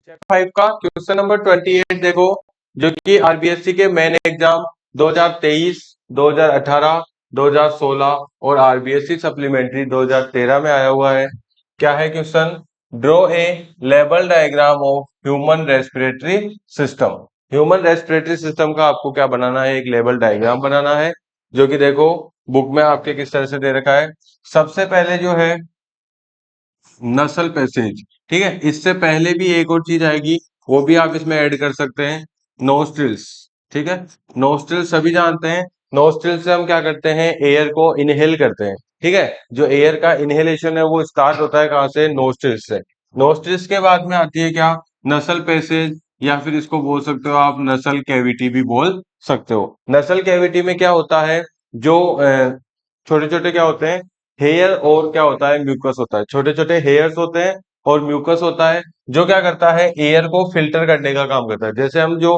Chapter 5 का question number 28 देखो, जो कि आरबीएससी के मेन एग्जाम 2023, 2018, 2016 और आरबीएससी सप्लीमेंट्री 2013 में आया हुआ है। क्या है question? Draw a level diagram of human respiratory system. Human respiratory system का आपको क्या बनाना है? एक लेवल डायग्राम बनाना है, जो कि देखो बुक में आपके किस तरह से दे रखा है। सबसे पहले जो है नसल पैसेज, ठीक है। इससे पहले भी एक और चीज आएगी, वो भी आप इसमें ऐड कर सकते हैं, नोस्ट्रिल्स, ठीक है। नोस्ट्रिल्स सभी जानते हैं, नोस्ट्रिल्स से हम क्या करते हैं? एयर को इनहेल करते हैं, ठीक है। जो एयर का इनहेलेशन है वो स्टार्ट होता है कहाँ से? नोस्ट्रिल्स से। नोस्ट्रिल्स के बाद में आती है क्या? नसल पैसेज, या फिर इसको बोल सकते हो आप नसल कैविटी भी बोल सकते हो। नसल कैविटी में क्या होता है? जो छोटे छोटे क्या होते हैं? हेयर, और क्या होता है? म्यूकस होता है। छोटे छोटे हेयर्स होते हैं और म्यूकस होता है, जो क्या करता है? एयर को फिल्टर करने का काम करता है। जैसे हम जो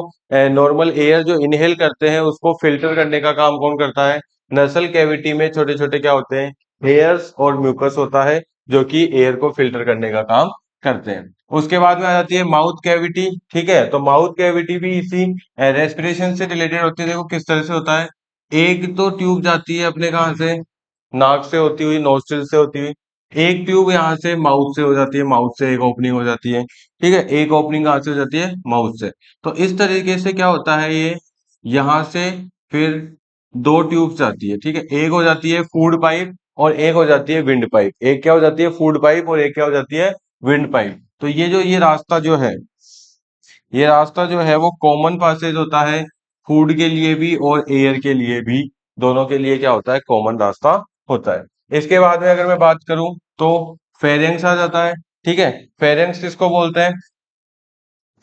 नॉर्मल एयर जो इनहेल करते हैं उसको फिल्टर करने का काम कौन करता है? नसल कैविटी में छोटे छोटे क्या होते हैं? हेयर्स और म्यूकस होता है, जो कि एयर को फिल्टर करने का काम करते हैं। उसके बाद में आ जाती है माउथ कैविटी, ठीक है। तो माउथ कैविटी भी इसी रेस्पिरेशन से रिलेटेड होती है। देखो किस तरह से होता है। एक तो ट्यूब जाती है अपने कहाँ से? नाक से होती हुई, नोस्ट्रिल से होती हुई। एक ट्यूब यहाँ से माउथ से हो जाती है, माउथ से एक ओपनिंग हो जाती है, ठीक है। एक ओपनिंग कहाँ से हो जाती है? माउथ से। तो इस तरीके से क्या होता है ये, यहाँ से फिर दो ट्यूब्स जाती है, ठीक है। एक हो जाती है फूड पाइप और एक हो जाती है विंड पाइप। एक क्या हो जाती है? फूड पाइप, और एक क्या हो जाती है? Wind pipe. तो ये रास्ता जो है, ये रास्ता जो है वो कॉमन पासेज होता है, फूड के लिए भी और एयर के लिए भी। दोनों के लिए क्या होता है? कॉमन रास्ता होता है। इसके बाद में अगर मैं बात करूं तो फेरेंक्स आ जाता है, ठीक है। फेरेंक्स किसको बोलते हैं?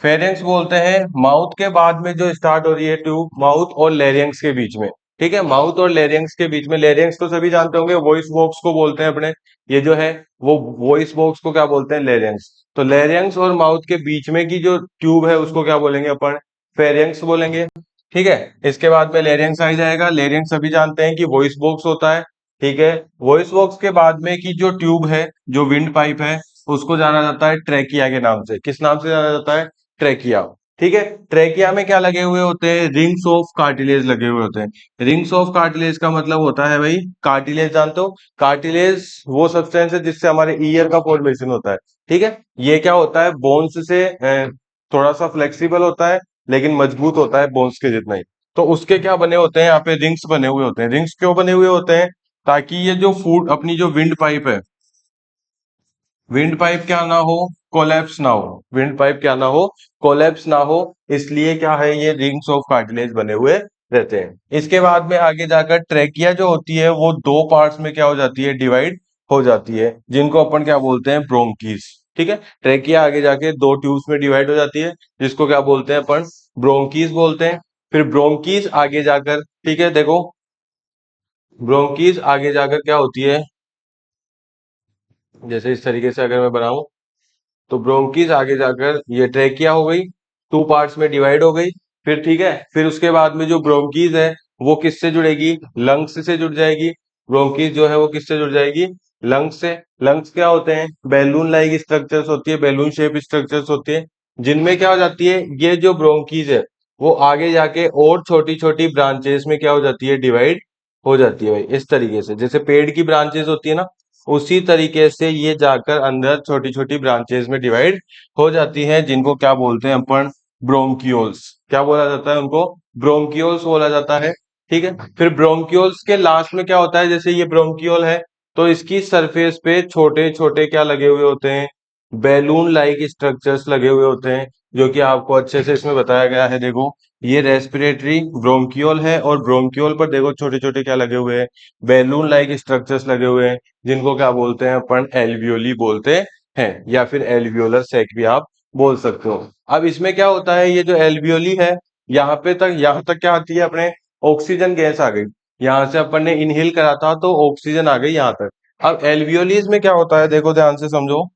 फेरेंक्स बोलते हैं माउथ के बाद में जो स्टार्ट हो रही है ट्यूब, माउथ और लेरियंक्स के बीच में, ठीक है। माउथ और लेरियंक्स के बीच में, लेरियंक्स तो सभी जानते होंगे, वॉइस बॉक्स को बोलते हैं अपने। ये जो है वो वॉइस बॉक्स को क्या बोलते हैं? लेरियंक्स। तो लेरियंक्स और माउथ के बीच में की जो ट्यूब है उसको क्या बोलेंगे अपन? फेरियंक्स बोलेंगे, ठीक है। इसके बाद में लेरियंक्स आ जाएगा। लेरियंक्स सभी जानते हैं कि वॉइस बॉक्स होता है, ठीक है। वॉइस बॉक्स के बाद में की जो ट्यूब है, जो विंड पाइप है, उसको जाना जाता है ट्रेकिया के नाम से। किस नाम से जाना जाता है? ट्रेकिया, ठीक है। ट्रेकिया में क्या लगे हुए होते हैं? रिंग्स ऑफ कार्टिलेज लगे हुए होते हैं। रिंग्स ऑफ कार्टिलेज का मतलब होता है भाई, कार्टिलेज जानते हो? कार्टिलेज वो सब्सटेंस है जिससे हमारे ईयर का फॉर्मेशन होता है, ठीक है। ये क्या होता है? बोन्स से थोड़ा सा फ्लेक्सिबल होता है, लेकिन मजबूत होता है बोन्स के जितना ही। तो उसके क्या बने होते हैं? यहाँ पे रिंग्स बने हुए होते हैं। रिंग्स क्यों बने हुए होते हैं? ताकि ये जो फूड, अपनी जो विंड पाइप है, विंड पाइप क्या ना हो? कोलैप्स ना हो। विंड पाइप क्या ना हो? कोलैप्स ना हो। इसलिए क्या है? ये रिंग्स ऑफ कार्टिलेज बने हुए रहते हैं। इसके बाद में आगे जाकर ट्रेकिया जो होती है वो दो पार्ट्स में क्या हो जाती है? डिवाइड हो जाती है, जिनको अपन क्या बोलते हैं? ब्रोंकीज, ठीक है। ट्रेकिया आगे जाके दो ट्यूब्स में डिवाइड हो जाती है, जिसको क्या बोलते हैं अपन? ब्रोंकीज बोलते हैं। फिर ब्रोंकीज आगे जाकर, ठीक है, देखो ब्रोंकीज आगे जाकर क्या होती है? जैसे इस तरीके से अगर मैं बनाऊं, तो ब्रोंकीज आगे जाकर ये ट्रेकिया हो गई, टू पार्ट्स में डिवाइड हो गई। फिर ठीक है, फिर उसके बाद में जो ब्रोंकीज है वो किससे जुड़ेगी? लंग्स से जुड़ जाएगी। ब्रोंकीज जो है वो किससे जुड़ जाएगी? लंग्स से। लंग्स क्या होते हैं? बैलून लाइक स्ट्रक्चर्स होती है, बैलून शेप स्ट्रक्चर्स होती है, जिनमें क्या हो जाती है? ये जो ब्रोंकीज है वो आगे जाके और छोटी छोटी ब्रांचेस में क्या हो जाती है? डिवाइड हो जाती है भाई। इस तरीके से जैसे पेड़ की ब्रांचेस होती है ना, उसी तरीके से ये जाकर अंदर छोटी छोटी ब्रांचेस में डिवाइड हो जाती है, जिनको क्या बोलते हैं अपन? ब्रोंकियोल्स। क्या बोला जाता है उनको? ब्रोंकियोल्स बोला जाता है, ठीक है। फिर ब्रोंकियोल्स के लास्ट में क्या होता है? जैसे ये ब्रोंकियोल है, तो इसकी सरफेस पे छोटे छोटे क्या लगे हुए होते हैं? बैलून लाइक स्ट्रक्चर्स लगे हुए होते हैं, जो कि आपको अच्छे से इसमें बताया गया है। देखो ये रेस्पिरेटरी ब्रोंकियोल है, और ब्रोंकियोल पर देखो छोटे छोटे क्या लगे हुए हैं? बैलून लाइक स्ट्रक्चर्स लगे हुए हैं, जिनको क्या बोलते हैं अपन? एल्वियोली बोलते हैं, या फिर एल्वियोलर सैक भी आप बोल सकते हो। अब इसमें क्या होता है? ये जो एल्वियोली है, यहाँ तक क्या आती है अपने? ऑक्सीजन गैस आ गई। यहाँ से अपन ने इनहेल करा था तो ऑक्सीजन आ गई यहाँ तक। अब एल्वियोलीज में क्या होता है? देखो ध्यान से समझो।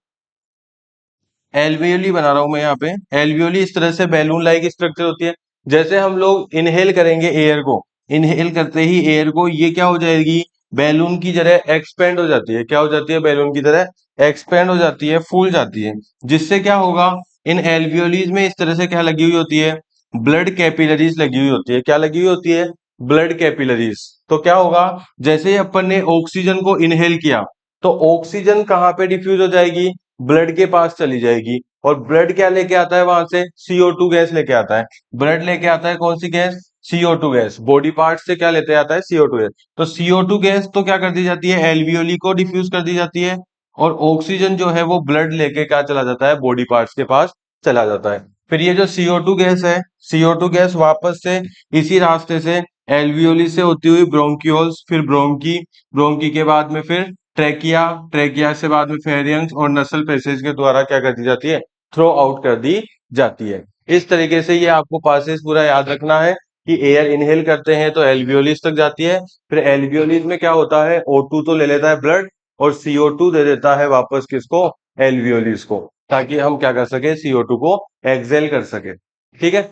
एल्वियोली बना रहा हूं मैं यहाँ पे। एल्वियोली इस तरह से बैलून लाइक स्ट्रक्चर होती है। जैसे हम लोग इनहेल करेंगे एयर को, इनहेल करते ही एयर को, ये क्या हो जाएगी? बैलून की तरह एक्सपेंड हो जाती है। क्या हो जाती है? बैलून की तरह एक्सपेंड हो जाती है, फूल जाती है। जिससे क्या होगा? इन एल्वियोलीज में इस तरह से क्या लगी हुई होती है, ब्लड कैपिलरीज लगी हुई होती है। क्या लगी हुई होती है, ब्लड कैपिलरीज। तो क्या होगा, जैसे ही अपन ने ऑक्सीजन को इनहेल किया तो ऑक्सीजन कहाँ पे डिफ्यूज हो जाएगी, ब्लड के पास चली जाएगी। और ब्लड क्या लेके आता है वहां से, CO2 गैस लेके आता है। ब्लड लेके आता है कौन सी gas, CO2 gas. Body part से क्या लेते आता है, CO2 गैस। तो CO2 गैस तो क्या कर दी जाती है, एल्वियोली को डिफ्यूज कर दी जाती है। और ऑक्सीजन जो है वो ब्लड लेके क्या चला जाता है, बॉडी पार्ट्स के पास चला जाता है। फिर ये जो CO2 गैस है, CO2 गैस वापस से इसी रास्ते से एल्वियोली से होती हुई ब्रोंक्यूल्स, फिर ब्रोंकी, ब्रोंकी के बाद में फिर ट्रेकिया, ट्रेकिया से बाद में फेरिंग्स और नसल पैसेज के द्वारा क्या कर दी जाती है, थ्रो आउट कर दी जाती है। इस तरीके से ये आपको पासेस पूरा याद रखना है कि एयर इनहेल करते हैं तो एल्वियोलिस तक जाती है। फिर एल्वियोलिस में क्या होता है, O2 तो ले लेता है ब्लड और CO2 दे देता है वापस किसको, एल्वियोलिस को, ताकि हम क्या कर सके, CO2 को एक्सेल कर सके। ठीक है।